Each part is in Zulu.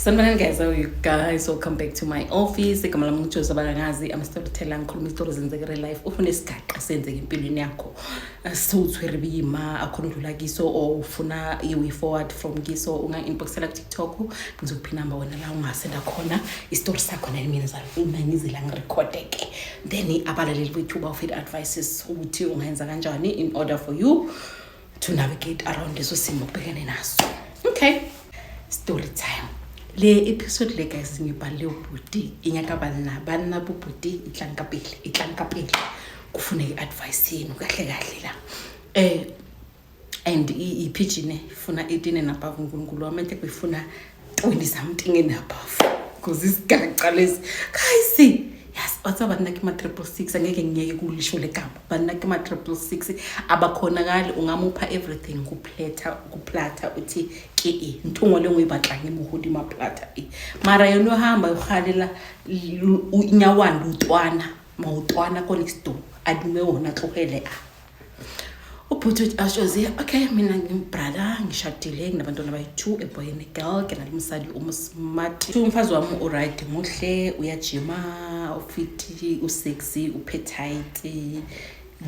Sanibonani guys, how are you guys? Welcome back to my office. Igama lami nguJozi Abalangazi. I'm a storyteller, ngikhuluma istories zenzeka real life. Ufuna isigaqa senzeka empilweni yakho. Sewuthwere bima akondlula kiso or ufuna iway forward from kiso unga-inboxela ku-TikTok. Ngizokuphi number wena la ungasenda khona istory sakho nemina ngizila ngirecordeke. Then abalaleli bethu bafeed advices ukuthi ungenza kanjani in order for you to navigate around leso simo obhekene naso. Okay, story time. Le episode le guys ngibhale ubhuti inyakabana bana bubhuti itlankapeli kufuneka advice yenu kahle la and ipigine ifuna 18 and above uNkulunkulu wamente kufuna 20 something and above because isigaqa lesi guys yes watsabana ke ma 666 angeke ngiyeke kulisho legama bana ke ma 666 abakhonakali ungamupha everything kuplata uthi ke ntungo le ngoyibatla ngemuhudi maplata mara yona uhamba ukhalela unyawanda utwana mawutwana konesto adume wona tlohele ubhuti ashoze okay mina ngimbrother ngishadile nginabantwana bayi2 a boy and a girl kana limsali umusmart umfazi wami alright muhle uyajima ufiti usexy upetite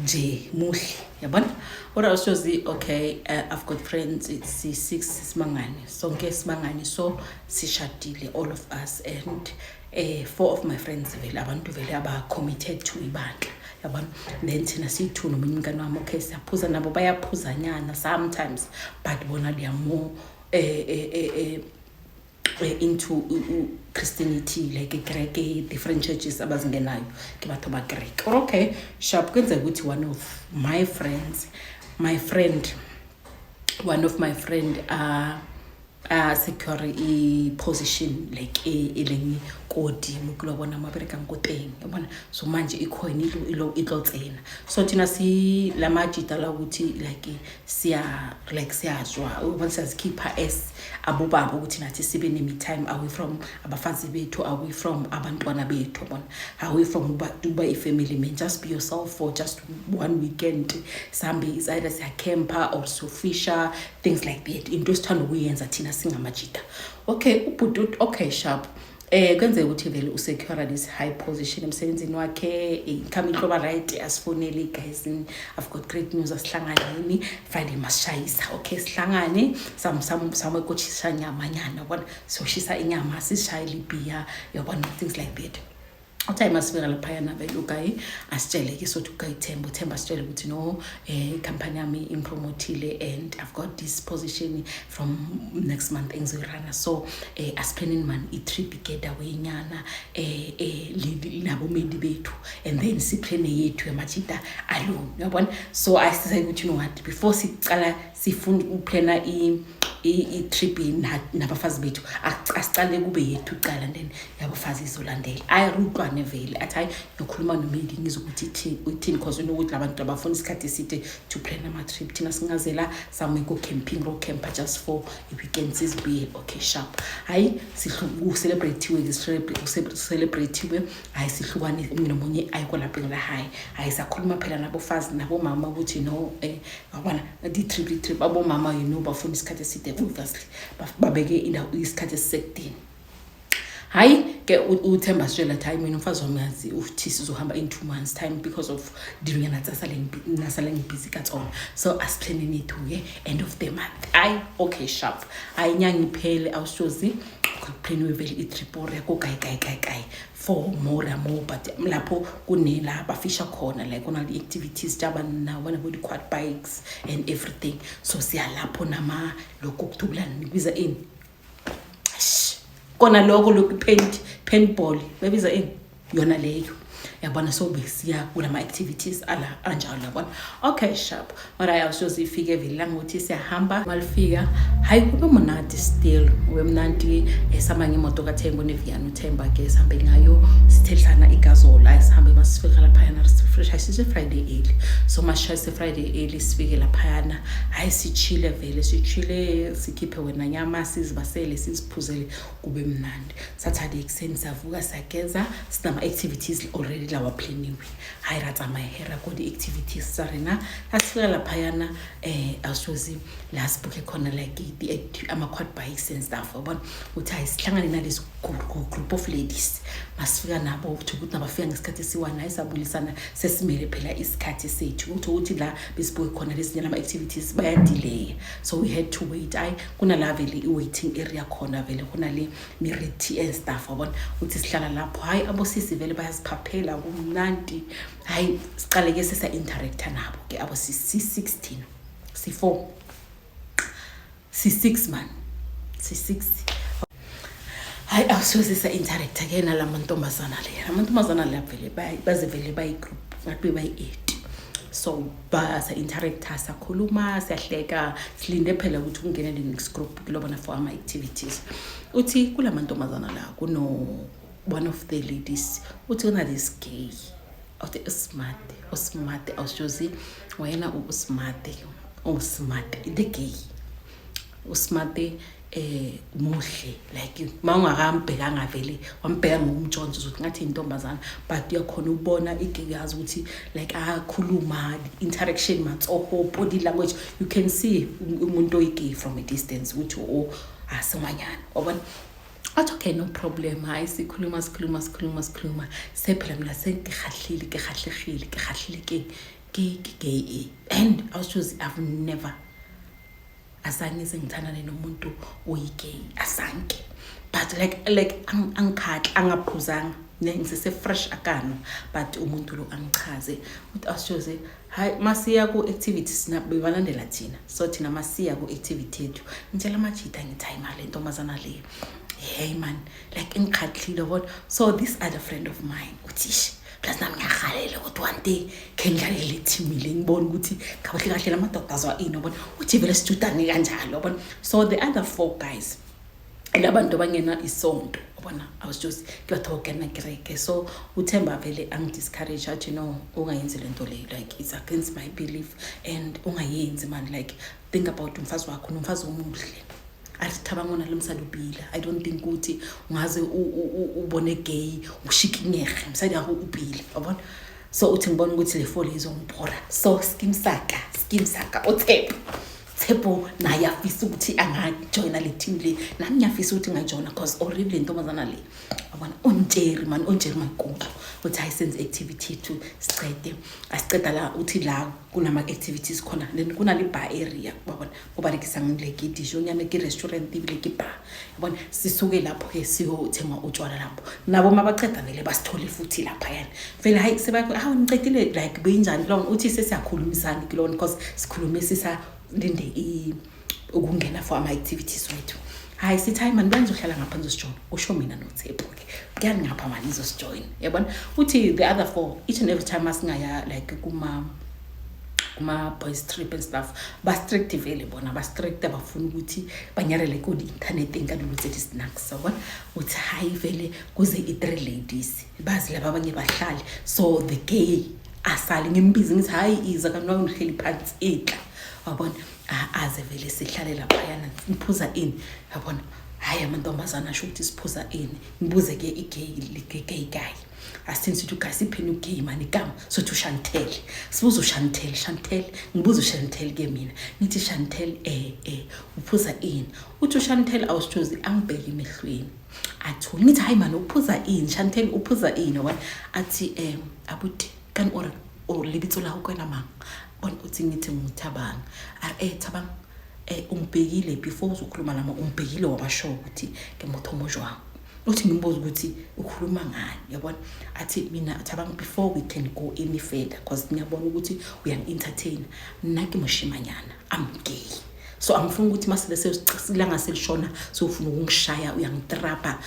nje muhle yabona ora ashoze okay I've got friends it's 6 simangani sonke simangani so sishadile all of us and 4 of my friends vele abantu vele aba committed to ibandla yabona then thina sithu nomunye umngane wami okay siyaphuza nabo bayaphuzanyana sometimes but bona they are more into Christianity like Greek different churches abazingenayo ke batho ba Greek okay sharp kwenza ukuthi one of my friend secure position like elengi kodi mukulobona amabereka ngoteng yabona so manje icoin ilotsena so thina si lamajita la ukuthi like siyazwa ubonisa sikhipha abobaba ukuthi nathi sibe nemi time away from abafazi bethu away from abantwana bethu bona away from uba ifamily man just be yourself for just one weekend sambe is either siya camper or so fisher things like that into esithanda ukuyenza thina singamajita okay ubhuti okay sharp kwenze ukuthi vele usecure this high position emsebenzini wakhe income ihloba right asifonele guys I've got great news asihlanganeni Friday masishayisa okay sihlangane some kochisa nyamanyana bona so shisa inyama sishayile beer yabona things like that time asifika lapha na vele ugayi asitshele ke sothi ugayi Themba asitshele ukuthi no company yami impromotile and I've got this position from next month engizoyirana so asiplanning man i-trip getaway nyana nabo mendi bethu and then siplane yethu emachita alone yabona so I said ukuthi you know what before sicala sifuna uplana i-trip nabafazi bethu asicale kube yethu cala then yabafazi izolandela ayirutwane vele athi ngikhuluma nomedi ngizokuthi uthini because ukuthi abantu abafuna isikhathi eside to plan ama trip thina singazela some go camping ro camper just for weekends is be okay sharp hayi sihluku celebrate we hayi sihlukane nomunye ayiko lapha la hayi sakhuluma phela nabofazi nabomama ukuthi no yabona the trip abomama you know bafuna isikhathi eside obviously babeke isikhathi esisekudini hayi ke uThemba sitshela time mina umfazi wami yazi uthi sizohamba in 2 months time because of during nasale busy kat on so as planning it to end of the month okay sharp nyangi phele awushozi plan we vele i-trip yakho kai for more but lapho kunela bafisha khona like ona the activities jaba na bona body quad bikes and everything so siya lapho nama lokho kuthubulana nibiza ini kona lokho paintball bebiza ini yona leyo yabona so besiya kulama activities ala anjalo yabona okay sharp mara ayawushozi ifike vele la ngothi siyahamba malifika hayi kube mnandi still wemnandi esamanye imoto kaThemba neViana uThemba ke sihambe ngayo sithelana igazola sihambe masifika lapha yana fresh ayisise Friday early so mashayise Friday early sifike lapha yana hayi sichile vele sichile sikhiphe wena nyama sizibasele siziphuzele kube mnandi Saturday ekuseni savuka sageza sinama activities already lawa planiwe hayi ra tsamaya hera ko di-activities tsa rena a sifika laphayana awushozi la sibukhe khona like ama-quad bikes and stuff yabona uthi hayi sihlangane nalesi group of ladies masifika nabo uthi ukuthi nabafika ngesikhathi esiwana ayisabulisana sesimele phela isikhathi sethu ukuthi la besibuke khona lezi ama-activities bayadelay so we had to wait kunala vele i-waiting area khona vele kunale mireti and stuff yabona uthi sihlala lapho hayi abosisi vele bayaziphaphela kumnandi hayi siqale ke sesa-interacta nabo ke abo si-16 si-4 si-6 man si-6 hayi awusoze sa-interacta ke nalamantombazana leya amantombazana leya vele baze vele bayi-group ngabe bayi-8 so sa-interacta sakhuluma siyahleka silinde phela ukuthi kungenele next group kulobona for ama-activities uthi kula mantombazana la kuno one of the ladies uthi una this gay uthi usmart awushozi wena usmart the gay usmart muhle like mawungakambhekanga vele wambheka ngomjonjo ukuthi ngathi intombazana but uyakhona ubona igay yazi ukuthi like akhuluma interaction matsoho body language you can see umuntu oyigay from a distance ukuthi asimanyana wabona athi okay no problem hayi sikhuluma sephela mina sengihahlile ke gay and I was just I've never azange sengithandane nomuntu oyigay asanke but like angikhathi angaphuzanga ngisese fresh akano but umuntu lo angichaze uthi ashoze hayi masiya ku activities nabebalandela thina so thina masiya ku activity yethu ngitshela amajita ngithi hayi mali intombazana le hey man like ngikhathile what so this other friend of mine uthi plus nami ngiyahalela ukuthi one day kengilalele thimile ngibona ukuthi kahle kahle lamadoda azwa ini ubona uthi vele student kanjalo ubona so the other 4 guys elabantu bangena isonto ubona I was just ngibathoka na kireke so uThemba vele angidiscourage athi no ungayenzi lento le like it's against my belief and ungayenzi man like think about umfazi wakho nomfazi omuhle asithabangona lemsalubila I don't think ukuthi ungaze ubone gay ushikinyege msadi yakho ubile yabona so uthi ngibona ukuthi le fole izongibhora so skim saka Tshepo naye afisa ukuthi angajoina le team le nami ngiyafisa ukuthi ngajoina because already le ntombazana le yabona onjeri mankulu uthi ayisenze activity to asiceda la uthi la kunama activities khona then kunale bar area yabona kubalekisa ngile gidisho nyame ke restaurant ibile ke bar yabona sisuke lapho ke siyothenga utshwala lapho nabo mabaceda vele basithole futhi lapha yana vele hayi sebakho ngicedile like benjani long uthi sesiyakhulumisana kilona because sikhulumisisa linde ukungena for ama activities wethu hayi sithi hayi man banzohlala ngaphansi usijona usho mina noThepho ke kuyani ngapha manje izosijoin yabona uthi the other 4 each and every time asingaya like kuma boys trip and stuff ba strict vele bona ba strict abafuna ukuthi banyarele ku internet enkalulu snacks so uthi hayi vele kuze i3 ladies bazi laba abanye bahlali so the gay asali ngimbizi ngithi hayi iza kanwa ngihleli phansi etla yabona aze vele sihlale lapha yana ngiphuza ini yabona hayi amantombazana asho ukuthi siphuza ini ngibuze ke igay guy asinthi to guys iphini ugay mani igama so to Chantel sibuza Chantel ngibuza Chantel ke mina ngithi Chantel uphuza ini uthi Chantel awusithozi angibheke emehlweni athi ngithi hayi mani uphuza ini Chantel uphuza ini yabona athi abuti kan or libitso la ukona mama bona uthi ngithi nguthabanga Thabang umbhekile before uzokhuluma lama umbhekile wabasho ukuthi ngemothomo jwa uthi ngimbuza ukuthi ukhuluma ngani yabona athi mina Thabang before we can go any further because ngiyabona ukuthi uyang entertain naki moshimanyana I'm gay so angifuni ukuthi masile sesilanga selishona so ufuna ukungishaya uyangitrapa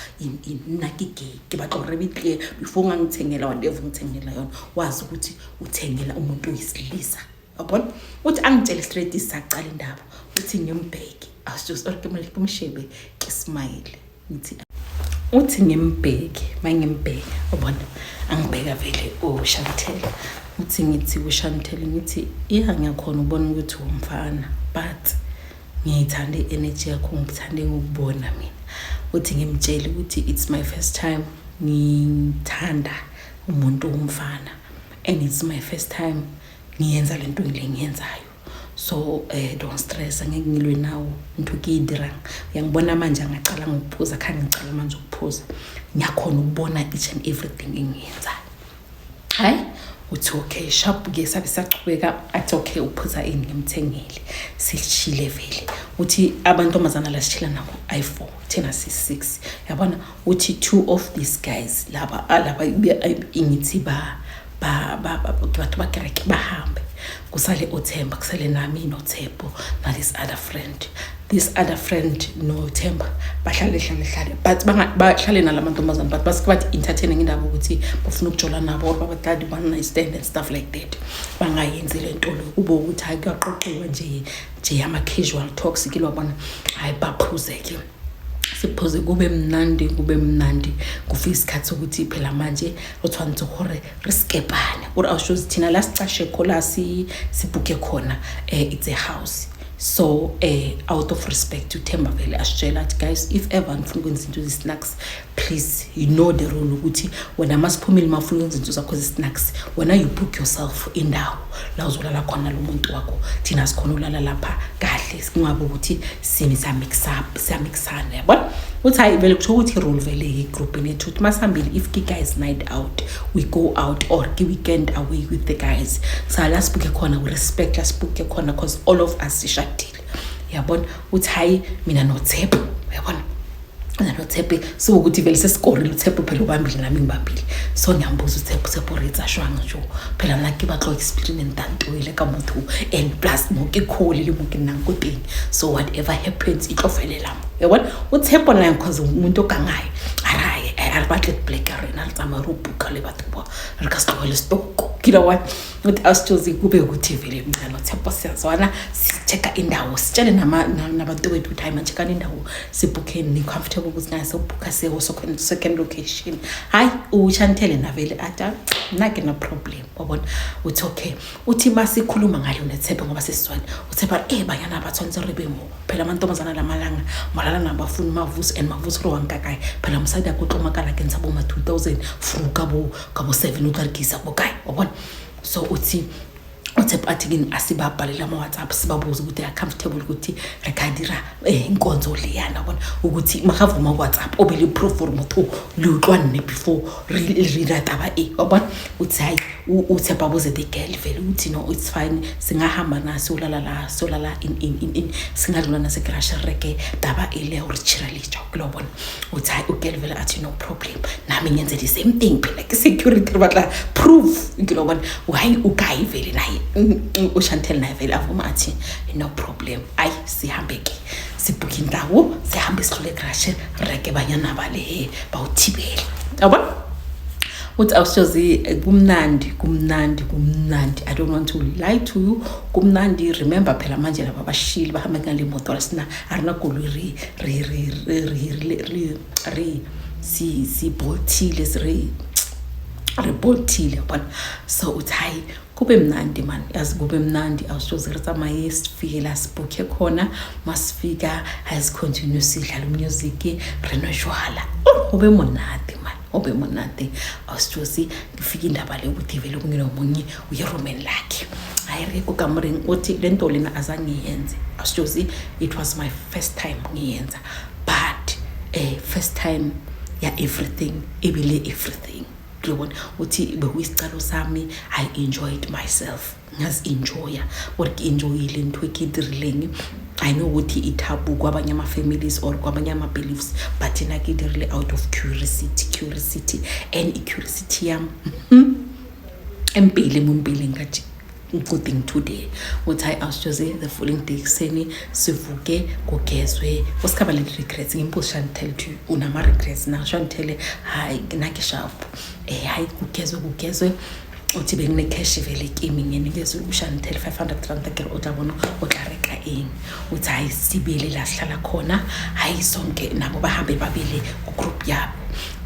naki gay ngibaxore clear before ngangithengela whatever ngithengela yona wazi ukuthi uthengela umuntu oyisilisa yabona uthi angitshela straight isaqala indaba uthi ngimbheke asijust orkemele kumshebe ke smile uthi ngimbheke mangimbheka ubona angibheka vele Chantel uthi ngithi Chantel ngithi ngiyakhona ubona ukuthi umfana but ngiyithande energy yakho ngithande ngokubona mina uthi ngimtshela ukuthi it's my first time ngithanda umuntu umfana, and it's my first time ngiyenza lento le ngiyenzayo. So don't stress, angeke ngilwe nawo into kidira. Uyangibona manje ngicala ngokuphuza, khani ngicala manje ukuphuza. Ngiyakhona ukubona each and everything engiyenzayo. Hayi uthi okay sharp ke sabe saqhubeka athi okay uphuza ini ngimthengile sishile vele uthi abantomazana la sishila nabo i4 10 6 yabona uthi 2 of these guys laba ingithi bathu bakereke bahambe kusale uThemba kusale nami noThembo na this other friend noThemba bahlale but bahlale nalamantombazana but basikwathi entertaining indaba ukuthi bafuna ukujola nabo or babadadi one stand and stuff like that bangayenzi lento lo kubo ukuthi ayaqoqiwe nje ama casual talks kilobona hayi baphuzeke siphoze kube mnandi kufika isikhathi sokuthi phela manje othwanze hore riskepane or awushozi thina la sicashe khola sibhuke khona it's a house. So out of respect to Themba vele asitshela guys, if ever ngifuna ukwenza into snacks, please you know the rule ukuthi wena masiphumile mafuna ukwenza into zakho snacks wena you book yourself indawo la uzolala khona lo muntu wakho thina sikhona ulala lapha kahle singabe ukuthi samixana yabona uthi hayi vele kusho ukuthi rule vele igroup nethu uthi masihambile if guys night out we go out or weekend away with the guys so let's book khona we respect let's book khona because all of us ishadile yabona uthi hayi mina noThemba yabona noThemba so ukuthi vele sesikore uThemba phela ubambile nami ngibambile so ngiyambuza uThemba retsa shwanga njo phela naki batlo experience ntantoile ka motho and plus moke kholi le moke nankoteng so whatever happens itlofelela yabona uThemba la because umuntu ogangayo araye alibatle black arena altsama rubuka le batho ba re ka stole stoko kila wa uthi asithozi kube ukuthi vele mina noThemba siyazwana sicheka indawo sitshele nabantu bethu time acheka indawo sibukeni ni comfortable ukuthi sobukha seho second location hayi uchantele na vele ata nake na problem wabona uthi okay uthi masikhuluma ngalo neThemba ngoba sesizwana uThemba bayana abathonze rebemo phela amantombazana lamalanga malala nabafuna mavusi and mavusi ro wankakai phela umsadi akoxomakala kenza bo ma 2000 fruka bo 7 utarikisa bokai wabona so uthi athi asibabhalela ama WhatsApp sibabuza ukuthi comfortable ukuthi rekadira inkonzo leyana bona ukuthi makavuma WhatsApp obele proof for motho luqwane before read taba wabona uthi hayi uThemba buze the girl vele uthi no it's fine singahamba naso solala in singadlula nase crash reke taba ile urichira licha kulobona uthi hayi ugirl vele athi no problem nami ngenze the same thing phela ke security batla proof kulobona hayi ugayi vele naye uShantel naye vele avuma athi no problem ayi sihambeke sibhuka indawo sihambe sidlule crash reke banyana bale bawuthibela yabona uthi awushozi kumnandi I don't want to lie to you kumnandi remember phela manje laba bashili bahamba ngale moto sina arina golwi si boltile reportile yabona so uthi hayi kube mnandi man yazi kube mnandi awushozi retsamay sifike la sibhuke khona masifika has continue sidlala music renoshwala ube monate man ube monate awushozi ngifika indaba le ukuthi vele kungena umunye uyeroman lakhe ayire kukamring uthi lento lena azangiyenze awushozi it was my first time ngiyenza but first time ya everything ibile everything global uthi bekuyisicalo sami I enjoyed myself ngazi-enjoya enjoyile into ekidirileni I know ukuthi ithabu kwabanye ama families or kwabanye ama beliefs but nakidirile out of curiosity and curiosity yam empile ngathi good thing today what I asked Jose the following day kuseni sivuke kugezwe usikaba le regrets ngimbuzo Chantel to unama regrets na Chantel hayi nake sharp hayi kugezwe uthi bengine cash vele kimi nginikeze uShantel 500 rand ke utabona utlareka uthi hayi sibele la sihlala khona hayi sonke nabo bahambe babele ku group yabo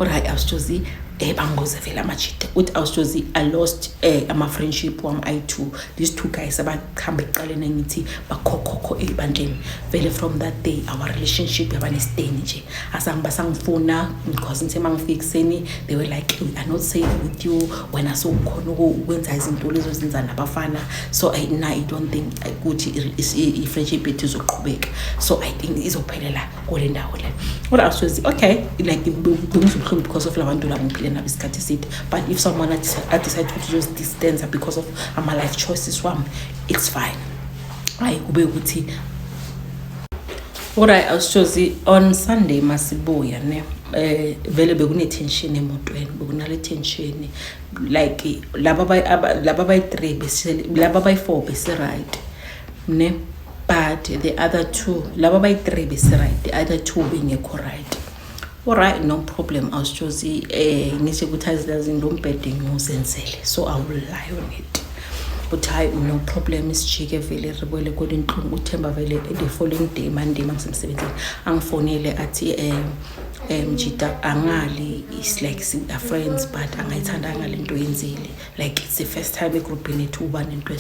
Alright, I was choosy bangoze vele amajita uthi I was choosy I lost ama friendship wami I2 these two guys abakhambe eqaleni ngithi bakhokho ebandleni vele from that day our relationship yabane stay nje asang basangifuna because nje mangifikiseni they were like we are not safe with you when asokhona ukwenza izinto lezo zenza nabafana so I don't think ukuthi I friendship yethu izoqhubeka so I think izophelela kule ndawo le what I was choosy okay like ngizobhlungu because of labantu labo but if someone I decide to just distance because of my life choices it's fine I I was choosing on Sunday masibuya ne vele bekune tension emotweni bekunale tension like laba bayi3 laba bayi4 bese right ne but the other two laba bayi3 bese right the other two bengekho right. Alright, no problem. I was choosing ngisho ukuthi azizinto umbhede ngizenzele so I will lie on it. But I no problem isijike vele ribole kodinhlungu uThemba vele the following day Monday mangisemsebenzini angifonele athi Mjita angali is like our friends but angayithanda ngalento yenzile like it's the first time egroupini ethu uba nento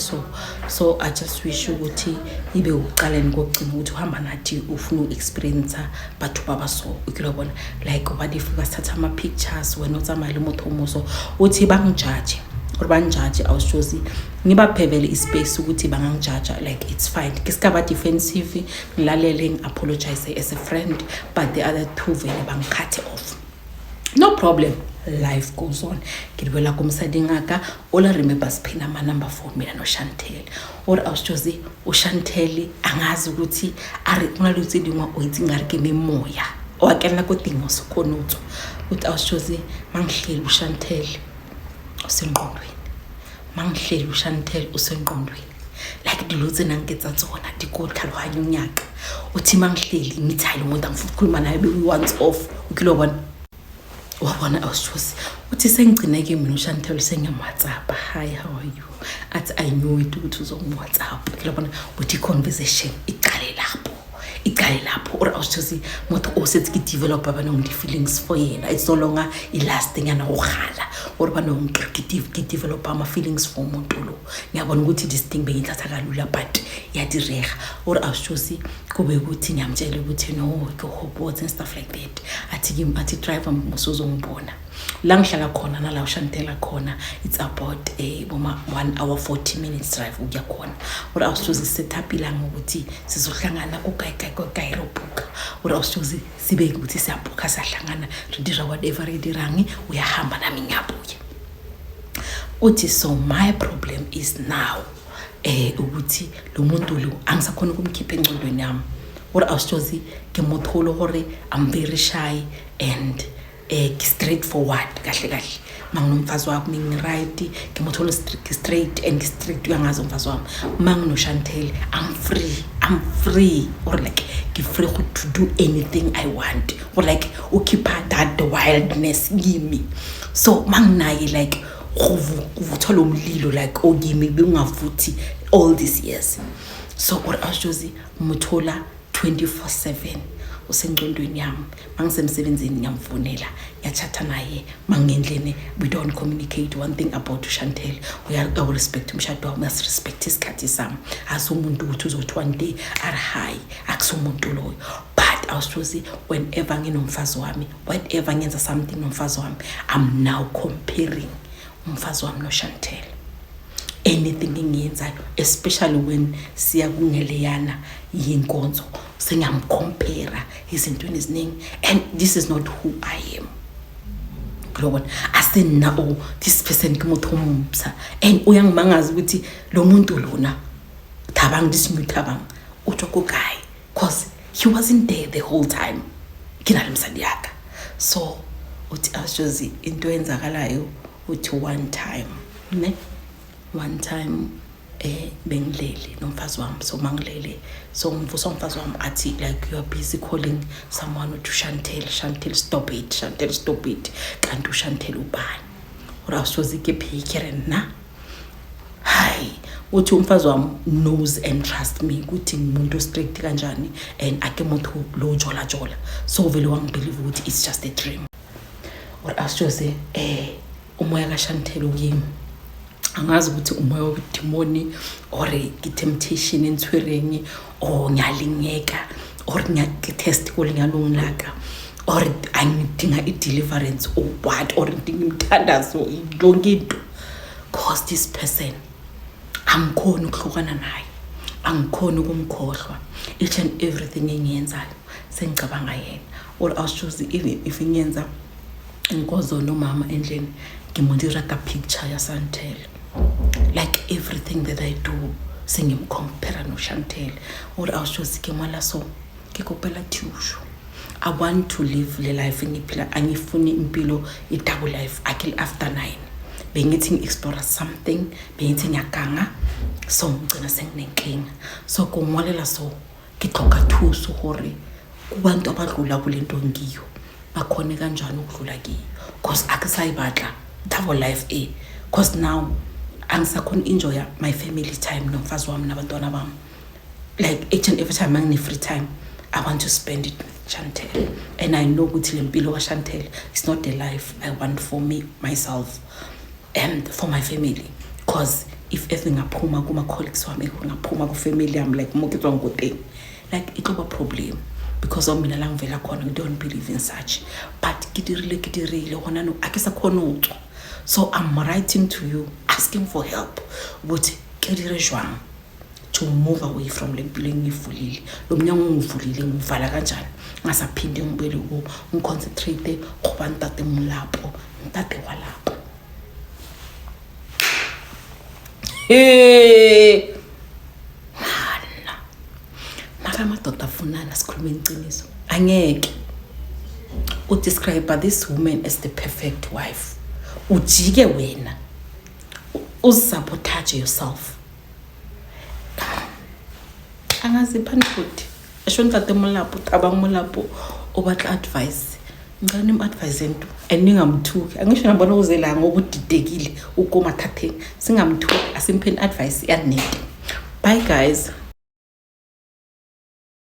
so I just wish ukuthi ibe uqaleni kokugcina ukuthi uhamba nathi ufuna experience bathu baba so ukilobona like ubadi fika sathatha ama pictures wena utsamala umothomuso uthi bangijudge or banjudge I was choosing ngibaphevele ispace ukuthi bangangijudge like it's fine kisikaba defensive ngilalele apologize as a friend but the other two vele bangikhathe off no problem life goes on ngibela kumsadi ngaka all I remember siphina ama number phone mina no Chantel or I was choosing uShantel angazi ukuthi ari kunalutsi dingwa oyithi ngarike memoya wakela kodingo sokhonutho uthi I was choosing mangihleli uShantel usengqondweni mangihleli uShantel usengqondweni like dilutse nangeketsa tsona dikothalwanya unyaka uthi mangihleli ngithayile umuntu angifuna ukukhuluma naye be once off ukilobona wabona awususi uthi sengigcineke mina uShantel sengiyamWhatsApp hi how are you at I knew it ukuthi uzongWhatsApp ukilobona uthi conversation iqale lapho or I was just motho o setse ke develop ba no feelings for yena it's no longer I lasting yana go gala or ba no ke develop ama feelings for umuntu lo ngiyabona ukuthi this thing bengithatha kalula but yadirega or I was just kube ukuthi ngiyamtshela ukuthi no go hobot and stuff like that athi driver musozongibona la ngihlala khona nala uShantela khona it's about 1 hour 40 minutes drive ukuya khona or I was just set up ilanga ukuthi sizohlangana kuGairobhuka or I was just sibe ukuthi siyabhuka sahlangana ridira whatever ridirangi uyahamba nami ngiyabuya uthi so my problem is now ukuthi lo muntu lo angisakhona ukumkhipha engcondweni yami or I was just ke motholo hore I'm very shy and straightforward kahle manginomfazi wami ngiright ngimothola straight and straight uyangazi umfazi wami mangino Chantel I'm free or like free to do anything I want or like keep that the wildness kimi so manginaye like ukuthola umlilo like ogimi bengavuthi all these years so what I was just mothola 24/7 usengqondweni yami mangisemsebenzini ngiyamfonela ngiyachatha naye mangendlene we don't communicate one thing about Chantel we are our respect umshado wami must respect isikhathi sami asumuntu ukuthi uzothi one day are high akusumuntu loyo but I was choosing whenever nginomfazi wami whatever ngenza something nomfazi wami I'm now comparing umfazi wami no Chantel anything ngiyenzayo especially when siya kungeleyana yinkonzo sengiyamcompare izinto eziningi and this is not who I am global asinabo this person kumthomumsa and uyangimangaza ukuthi lo muntu lona thabang this new thabang utshoko guy cause he wasn't there the whole time kinalimsandi yakhe so uthi ashozi into yenzakalayo uthi one time bengilele nomfazi wami so mangilele so umvuso umfazi wami athi like you are busy calling someone to Chantel stop it kanti uChantel ubani ora usozi ke phikere na hi uthi umfazi wami knows and trust me ukuthi umuntu strict kanjani and ake motho lo jola so vele wangibelieve ukuthi it's just a dream or asitshose umoya kaShantelle uyimi angazi ukuthi umoya wobudemoni or i-temptation entwering or ngiyalingeka or ngiyatesticle ngiyalungilaka or angidinga i-deliverance or what or ngidinga imthandazo yonke into cause this person angikhona ukuhlukana naye angikhona ukumkhohlwa each and everything engiyenzayo sengicabanga yena or asitshose even if ngiyenza inkozo nomama endlini ngimondira ka picture ya Shantelle like everything that I do sengimcompare no Shantelle or asitshose ke mala so ke kopela thusho I want to live the life engiphila angifuni impilo i-double life akil after 9 bengithi explore something bengithi ngiyaganga so ngicina senginenkinga so kungolela so ngixoka thuso hore kubantu abadlula kulento ngiyo bakhona kanjani ukudlula kiyo cause akusayibatla double life cause now angisakhona enjoy my family time nomfazi wami nabantwana bami like each and every time ngine free time I want to spend it with Shantelle and I know ukuthi lempilo ka Shantelle is not the life I want for me myself and for my family cause if ever ngaphuma kuma colleagues wami ngaphuma ku family yami like moketswa ngoteng like it will be a problem because of mina la ngivela khona I don't believe in such but kidirile hona no akisakhona utswa so I'm writing to you asking for help ukuthi kedire jwang to move away from lempilo engivulile lo mnyango ngivulile ngivala kanjani ngasaphinde ngibele ngiconcentrate ngoba ntate mulapo ntate walapho mara madoda afunana sikhuluma iqiniso angeke udescribe this woman as the perfect wife ujike wena usabotage yourself angaziphani futhi ashonta temolapo tabangmolapo obatla advice ngicela imadvice ento eningamthuki angisho nabona uzela ngobudidekile ukoma thatheni singamthuki asimpheni advice yanete bye guys.